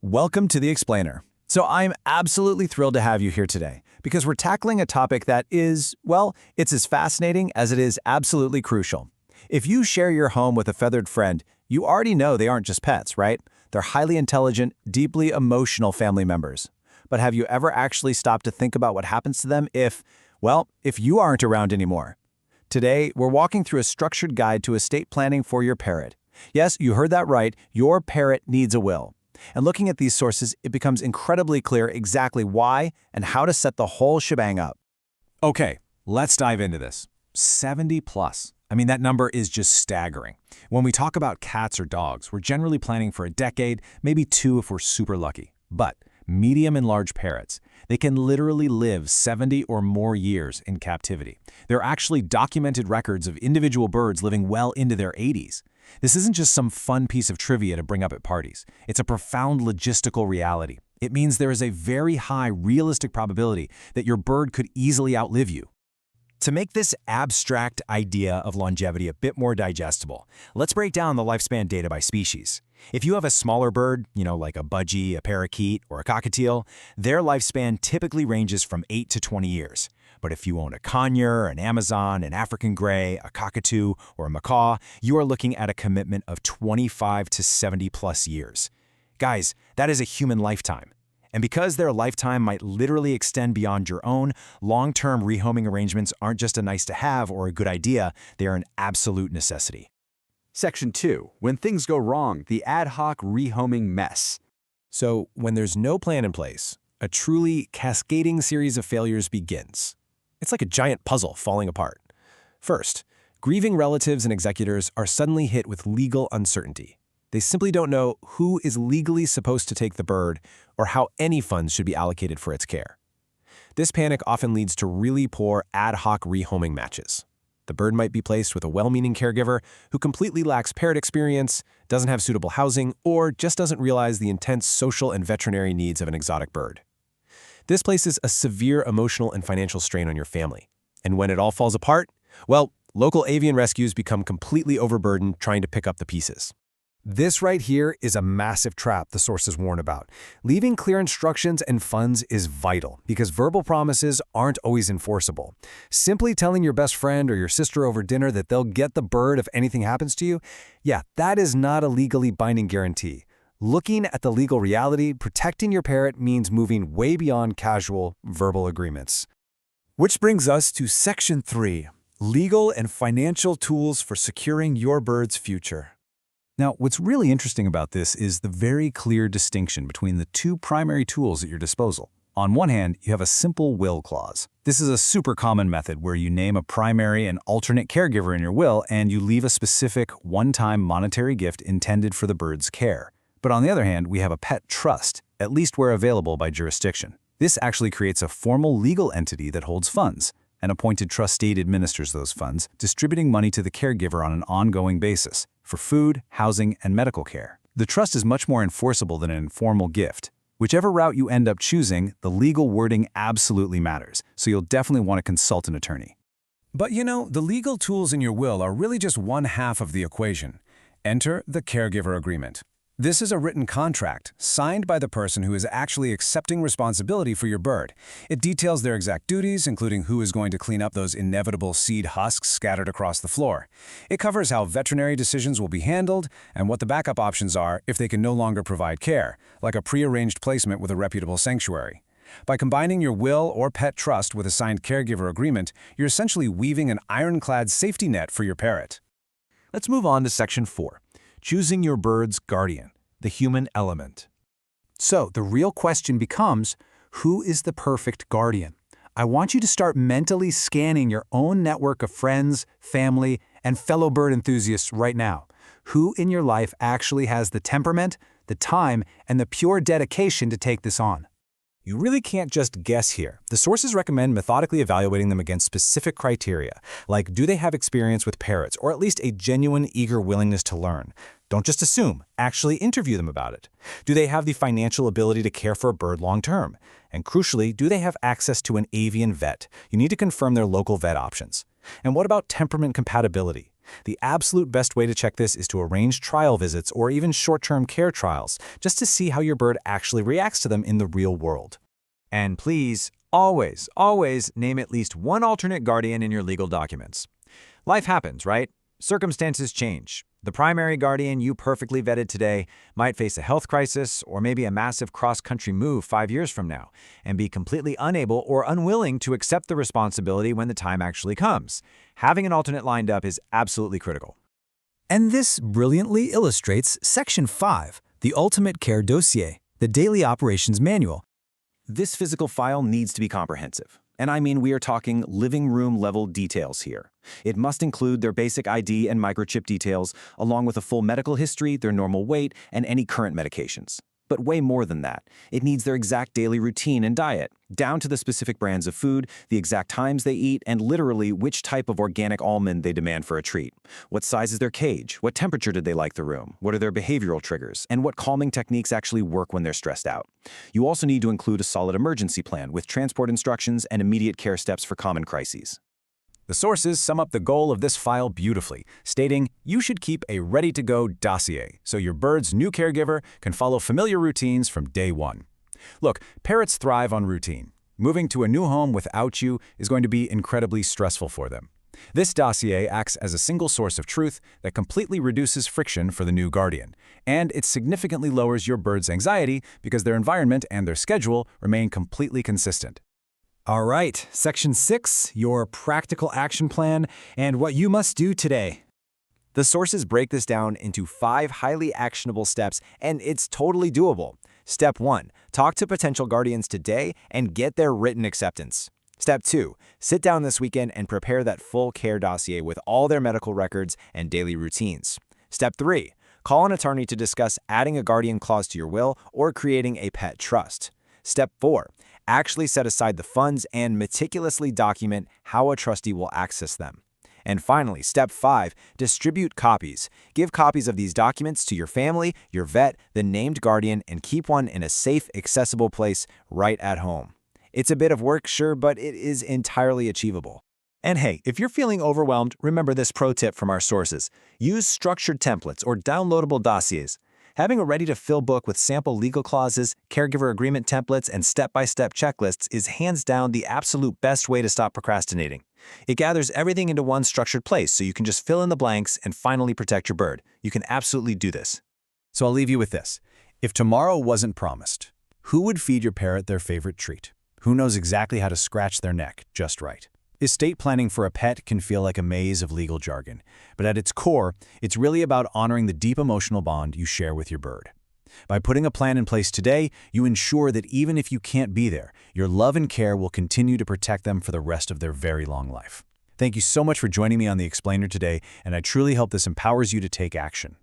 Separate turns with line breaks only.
Welcome to The Explainer. So I'm absolutely thrilled to have you here today because we're tackling a topic that is, well, it's as fascinating as it is absolutely crucial. If you share your home with a feathered friend, you already know they aren't just pets, right? They're highly intelligent, deeply emotional family members. But have you ever actually stopped to think about what happens to them if you aren't around anymore? Today, we're walking through a structured guide to estate planning for your parrot. Yes, you heard that right, your parrot needs a will. And looking at these sources, it becomes incredibly clear exactly why and how to set the whole shebang up.
Okay, let's dive into this. 70 plus. I mean, that number is just staggering. When we talk about cats or dogs, we're generally planning for a decade, maybe 2 if we're super lucky. But medium and large parrots, they can literally live 70 or more years in captivity. There are actually documented records of individual birds living well into their 80s. This isn't just some fun piece of trivia to bring up at parties. It's a profound logistical reality. It means there is a very high realistic probability that your bird could easily outlive you. To make this abstract idea of longevity a bit more digestible, let's break down the lifespan data by species. If you have a smaller bird, like a budgie, a parakeet, or a cockatiel, their lifespan typically ranges from 8 to 20 years. But if you own a conure, an Amazon, an African gray, a cockatoo, or a macaw, you are looking at a commitment of 25 to 70 plus years. Guys, that is a human lifetime. And because their lifetime might literally extend beyond your own, long-term rehoming arrangements aren't just a nice-to-have or a good idea, they are an absolute necessity.
Section 2. When things go wrong, the ad hoc rehoming mess.
So, when there's no plan in place, a truly cascading series of failures begins. It's like a giant puzzle falling apart. First, grieving relatives and executors are suddenly hit with legal uncertainty. They simply don't know who is legally supposed to take the bird or how any funds should be allocated for its care. This panic often leads to really poor ad hoc rehoming matches. The bird might be placed with a well-meaning caregiver who completely lacks parrot experience, doesn't have suitable housing, or just doesn't realize the intense social and veterinary needs of an exotic bird. This places a severe emotional and financial strain on your family. And when it all falls apart, local avian rescues become completely overburdened trying to pick up the pieces. This right here is a massive trap the sources warn about. Leaving clear instructions and funds is vital because verbal promises aren't always enforceable. Simply telling your best friend or your sister over dinner that they'll get the bird if anything happens to you, that is not a legally binding guarantee. Looking at the legal reality, protecting your parrot means moving way beyond casual verbal agreements.
Which brings us to Section 3, Legal and Financial Tools for Securing Your Bird's Future.
Now, what's really interesting about this is the very clear distinction between the two primary tools at your disposal. On one hand, you have a simple will clause. This is a super common method where you name a primary and alternate caregiver in your will and you leave a specific one-time monetary gift intended for the bird's care. But on the other hand, we have a pet trust, at least where available by jurisdiction. This actually creates a formal legal entity that holds funds. An appointed trustee administers those funds, distributing money to the caregiver on an ongoing basis for food, housing, and medical care. The trust is much more enforceable than an informal gift. Whichever route you end up choosing, the legal wording absolutely matters, so you'll definitely want to consult an attorney.
But the legal tools in your will are really just one half of the equation. Enter the caregiver agreement. This is a written contract signed by the person who is actually accepting responsibility for your bird. It details their exact duties, including who is going to clean up those inevitable seed husks scattered across the floor. It covers how veterinary decisions will be handled and what the backup options are if they can no longer provide care, like a prearranged placement with a reputable sanctuary. By combining your will or pet trust with a signed caregiver agreement, you're essentially weaving an ironclad safety net for your parrot.
Let's move on to Section 4. Choosing your bird's guardian, the human element.
So the real question becomes, who is the perfect guardian? I want you to start mentally scanning your own network of friends, family, and fellow bird enthusiasts right now. Who in your life actually has the temperament, the time, and the pure dedication to take this on?
You really can't just guess here. The sources recommend methodically evaluating them against specific criteria, like do they have experience with parrots, or at least a genuine, eager willingness to learn. Don't just assume, actually interview them about it. Do they have the financial ability to care for a bird long-term? And crucially, do they have access to an avian vet? You need to confirm their local vet options. And what about temperament compatibility? The absolute best way to check this is to arrange trial visits or even short-term care trials, just to see how your bird actually reacts to them in the real world.
And please, always name at least one alternate guardian in your legal documents. Life happens, right? Circumstances change. The primary guardian you perfectly vetted today might face a health crisis or maybe a massive cross-country move 5 years from now and be completely unable or unwilling to accept the responsibility when the time actually comes. Having an alternate lined up is absolutely critical.
And this brilliantly illustrates Section 5, the Ultimate Care Dossier, the Daily Operations Manual.
This physical file needs to be comprehensive. And I mean, we are talking living room level details here. It must include their basic ID and microchip details, along with a full medical history, their normal weight, and any current medications. But way more than that. It needs their exact daily routine and diet, down to the specific brands of food, the exact times they eat, and literally which type of organic almond they demand for a treat. What size is their cage? What temperature did they like the room? What are their behavioral triggers? And what calming techniques actually work when they're stressed out? You also need to include a solid emergency plan with transport instructions and immediate care steps for common crises.
The sources sum up the goal of this file beautifully, stating you should keep a ready-to-go dossier so your bird's new caregiver can follow familiar routines from day one. Look, parrots thrive on routine. Moving to a new home without you is going to be incredibly stressful for them. This dossier acts as a single source of truth that completely reduces friction for the new guardian, and it significantly lowers your bird's anxiety because their environment and their schedule remain completely consistent. All right, Section 6, your practical action plan and what you must do today.
The sources break this down into 5 highly actionable steps, and it's totally doable. Step 1, talk to potential guardians today and get their written acceptance. Step 2, sit down this weekend and prepare that full care dossier with all their medical records and daily routines. Step 3, call an attorney to discuss adding a guardian clause to your will or creating a pet trust. Step 4, actually set aside the funds and meticulously document how a trustee will access them. And finally, Step 5, distribute copies. Give copies of these documents to your family, your vet, the named guardian, and keep one in a safe, accessible place right at home. It's a bit of work, sure, but it is entirely achievable. And hey, if you're feeling overwhelmed, remember this pro tip from our sources. Use structured templates or downloadable dossiers. Having a ready-to-fill book with sample legal clauses, caregiver agreement templates, and step-by-step checklists is hands down the absolute best way to stop procrastinating. It gathers everything into one structured place so you can just fill in the blanks and finally protect your bird. You can absolutely do this.
So I'll leave you with this. If tomorrow wasn't promised, who would feed your parrot their favorite treat? Who knows exactly how to scratch their neck just right? Estate planning for a pet can feel like a maze of legal jargon, but at its core, it's really about honoring the deep emotional bond you share with your bird. By putting a plan in place today, you ensure that even if you can't be there, your love and care will continue to protect them for the rest of their very long life. Thank you so much for joining me on The Explainer today, and I truly hope this empowers you to take action.